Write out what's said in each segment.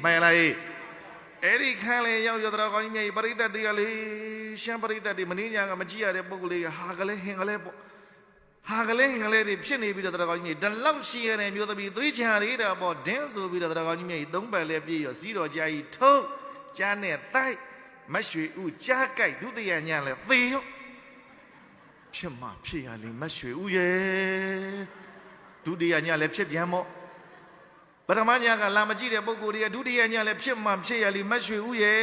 mai lai eri khale yau yodra ko mi parita ti ali sham parita ti mani nya ga maji ya de pok le ha ga le hin ga le po ha ga le hin ga le ti phit ne bi do tra ko mi da law shi ya ne myo thabi thwi cha ri da po din so bi do tra ko mi 3 ပတ်le pi yo si do ja yi thou ja ne tai mat shwe u ja kai du tiya nya le thi yo phit ma phit ya le mat shwe u ye du tiya nya le phit pyan mo ပထမညကလာမကြည့်တဲ့ပုဂ္ဂိုလ်တွေကဒုတိယညလည်းဖြစ်မှဖြစ်ရလိမ့်မရွှေဦးရဲ့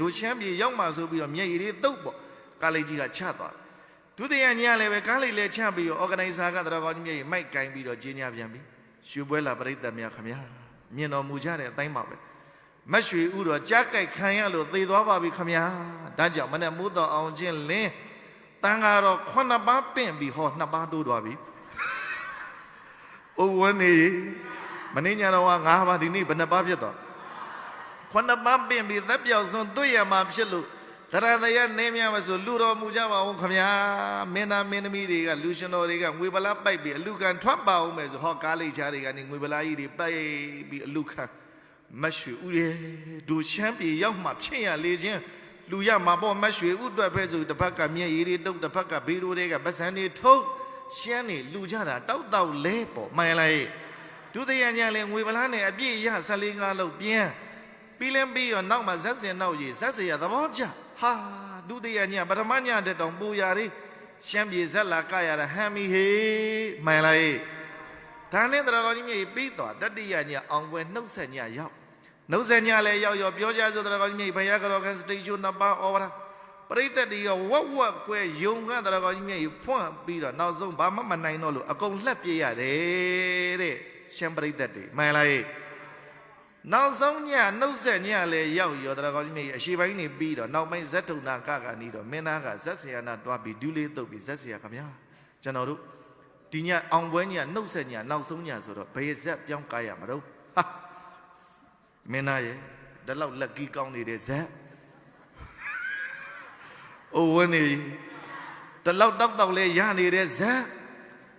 ဒုချမ်းပြေရောက်မှဆိုပြီးတော့မျက်ရည်တွေတုပ်ပေါ့ကားလေးကြီးကချသွားဒုတိယညလည်းပဲကားလေးလည်းချပြီးတော့ organizer ကတော်ကောင်းကြီးမျက်ရည်မိုက်ကင်ပြီးတော့ကျင်းညာပြန်ပြီရွှေပွဲလာပရိသတ်များခင်ဗျာမြင်တော်မူကြတဲ့အတိုင်းပါပဲမရွှေဦးတော့ကြားကြိုက်ခံရလို့သေသွားပါပြီခင်ဗျာဒါကြောင့်မနဲ့မိုးတော်အောင်ချင်းလင်းတန်ကတော့9ပါးပင့်ပြီးဟော2ပါးတိုးသွားပြီအိုးဝန်းနေမင်းညာတော်က9ပါးဒီနေ့ဘယ်နှပါးဖြစ်တော့9ပါးပင်ပြီးသက်ပြောက်စွန်းတွေ့ရမှာဖြစ်လို့ကရသယနေမြမဆိုလူတော်မူကြပါဦးခမညာမင်းသားမင်းသမီးတွေကလူရှင်တော်တွေကငွေပလားပိုက်ပြီးအလူခံထွက်ပါအောင်မယ်ဆိုဟောကားလိတ်ချားတွေကနေငွေပလားကြီးတွေပိုက်ပြီးအလူခံမတ်ရွှေဦးရဲ့ဒူရှမ်းပြေရောက်မှဖြစ်ရလေချင်းလူရမှာပေါ့မတ်ရွှေဦးအတွက်ပဲဆိုတစ်ဖက်ကမျက်ရည်တွေတုတ်တစ်ဖက်ကဘေးရိုးတွေကပတ်စံတွေထုတ်ရှမ်းနေလူကြတာတောက်တောက်လဲပေါ့မှန်လားဒုတိယညလည်းငွေပလားနဲ့အပြည့်ရ14 5လောက်ပြင်းပြီးလင်းပြီးတော့နောက်မှဇက်စင်နောက်ရည်ဇက်စရသဘောကျဟာဒုတိယညပထမညတဲ့တောင်ပူရာတွေရှမ်းပြေဇက်လာကရတာဟမ်းမီဟေးမှန်လားဒါနဲ့တော်ကောင်းကြီးမြေပြီးတော့တတိယညအောင်ပွဲနှုတ်ဆက်ညရောက်နှုတ်ဆက်ညလည်းရောက်ရောပြောကြဆိုတော်ကောင်းကြီးမြေဘုရားကတော်ကစတိတ်ချို2ပါးဩဝါဒပရိသတ်တွေရောဝက်ဝက်ကွဲယုံကတော်ကောင်းကြီးမြေဖွင့်ပြီးတော့နောက်ဆုံးဘာမှမနိုင်တော့လို့အကုန်လှက်ပြေးရတယ်တဲ့ရှမ်းပရိသတ်တွေမှန်လားနောက်ဆုံးညနှုတ်ဆက်ညလည်းရောက်ရောတရကောင်းကြီးမြေအရှိပိုင်းနေပြီးတော့နောက်ပိုင်းဇက်ထုံနာကနီးတော့မင်းသားကဇက်ဆရာနာတွားပြီးဒူးလေးတုပ်ပြီးဇက်ဆရာခင်ဗျာကျွန်တော်တို့ဒီညအောင်ပွဲညနှုတ်ဆက်ညနောက်ဆုံးညဆိုတော့ဘယ်ဇက်ပြောင်းကားရမှာတော့ဟာမင်းသားရဲ့ဒီလောက်လက်ကီးကောင်းနေတဲ့ဇက်အိုးဝင်းနေဒီလောက်တောက်တောက်လေးရနေတဲ့ဇက်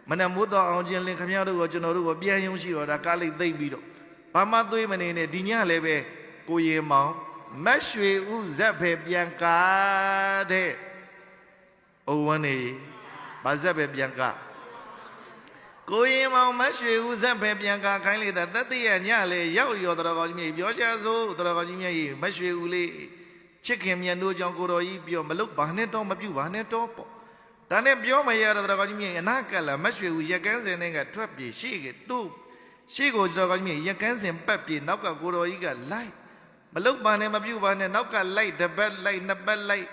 မနမိုးတော်အောင်ချင်းလင်ခမရတို့ကကျွန်တော်တို့ကပြန်ယုံရှိတော့ဒါကားလေးသိမ့်ပြီးတော့ဘာမှသွေးမနေနဲ့ဒီညလည်းပဲကိုရင်မောင်မတ်ရွှေဦးဇက်ပဲပြန်ကားတဲ့အိုဝန်းနေဘာဇက်ပဲပြန်ကားကိုရင်မောင်မတ်ရွှေဦးဇက်ပဲပြန်ကားခိုင်းလိုက်တာတတိယညလည်းရောက်ရောတော်ကောင်းကြီးမြေပြောချစို့တော်ကောင်းကြီးမြေမတ်ရွှေဦးလေးချစ်ခင်မြတ်တို့ကြောင့်ကိုတော်ကြီးပြောမလုပ်ဘာနဲ့တော့မပြုဘာနဲ့တော့ပေါ့ဒါနဲ့ပြောမရတော့တော်ကောင်းကြီးမြေအနာကလာမတ်ရွှေဦးရက်ကန်းစင်နဲ့ကထွက်ပြေးရှိကတို့ရှိကိုတော်ကောင်းကြီးမြေရက်ကန်းစင်ပတ်ပြေးနောက်ကကိုတော်ကြီးကလိုက်မလုတ်ပါနဲ့မပြုတ်ပါနဲ့နောက်ကလိုက်တစ်ပတ်လိုက်နှစ်ပတ်လိုက်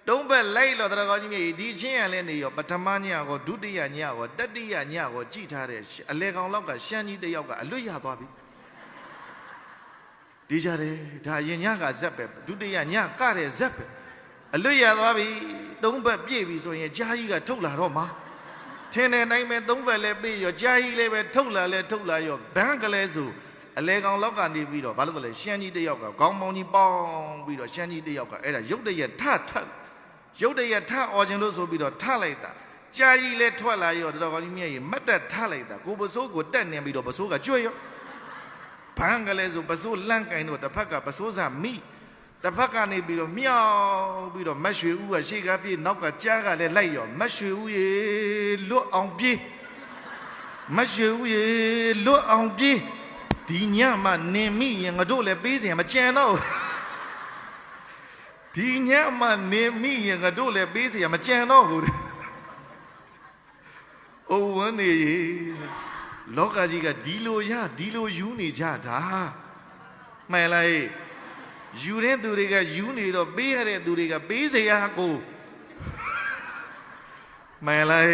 သုံးပတ်လိုက်တော့တော်ကောင်းကြီးမြေဒီချင်းရလဲနေရောပထမညကိုဒုတိယညကိုတတိယညကိုကြည်ထားတဲ့အလေကောင်လောက်ကရှမ်းကြီးတယောက်ကအလွတ်ရသွားပြီဒီကြတယ်ဒါရင်ညကဇက်ပဲဒုတိယညကတဲ့ဇက်ပဲအလွတ်ရသွားပြီ3ပတ်ပြည့်ပြီဆိုရင်ကြားကြီးကထုတ်လာတော့မှာထင်းတဲ့နိုင်မဲ့3ပတ်လည်းပြည့်ရောကြားကြီးလည်းပဲထုတ်လာလဲထုတ်လာရောဘန်းကလေးဆိုအလေကောင်လောက်ကနေပြီးတော့ဘာလို့လဲရှမ်းကြီးတယောက်ကခေါင်းမောင်းကြီးပေါင်းပြီးတော့ရှမ်းကြီးတယောက်ကအဲ့ဒါရုတ်တရက်ထရုတ်တရက်ထအော်ခြင်းလို့ဆိုပြီးတော့ထလိုက်တာကြားကြီးလည်းထွက်လာရောတော်ကောင်ကြီးမြတ်ကြီးမတ်တက်ထလိုက်တာကိုပစိုးကိုတက်နေပြီးတော့ပစိုးကကျွတ်ရောဘန်းကလေးဆိုပစိုးလန့်ကင်တော့တစ်ဖက်ကပစိုးစာမိတစ်ဖက်ကနေပြီးတော့မြောက်ပြီးတော့မတ်ရွှေဦးကရှေ့ကပြေးနောက်ကကြားကလည်းလိုက်ရောမတ်ရွှေဦးရေလွတ်အောင်ပြေးမတ်ရွှေဦးရေလွတ်အောင်ပြေးဒီညမှနင်မိရင်ငါတို့လည်းပေးစင်မကြံတော့ဒီညမှနင်မိရင်ငါတို့လည်းပေးစင်မကြံတော့ဘူးအိုးဝန်းနေလောကကြီးကဒီလိုရဒီလိုယူနေကြတာမှန်လားယူတဲ့သူတွေကယူနေတော့ပေးရတဲ့သူတွေကပေးစရာကိုမှန်လား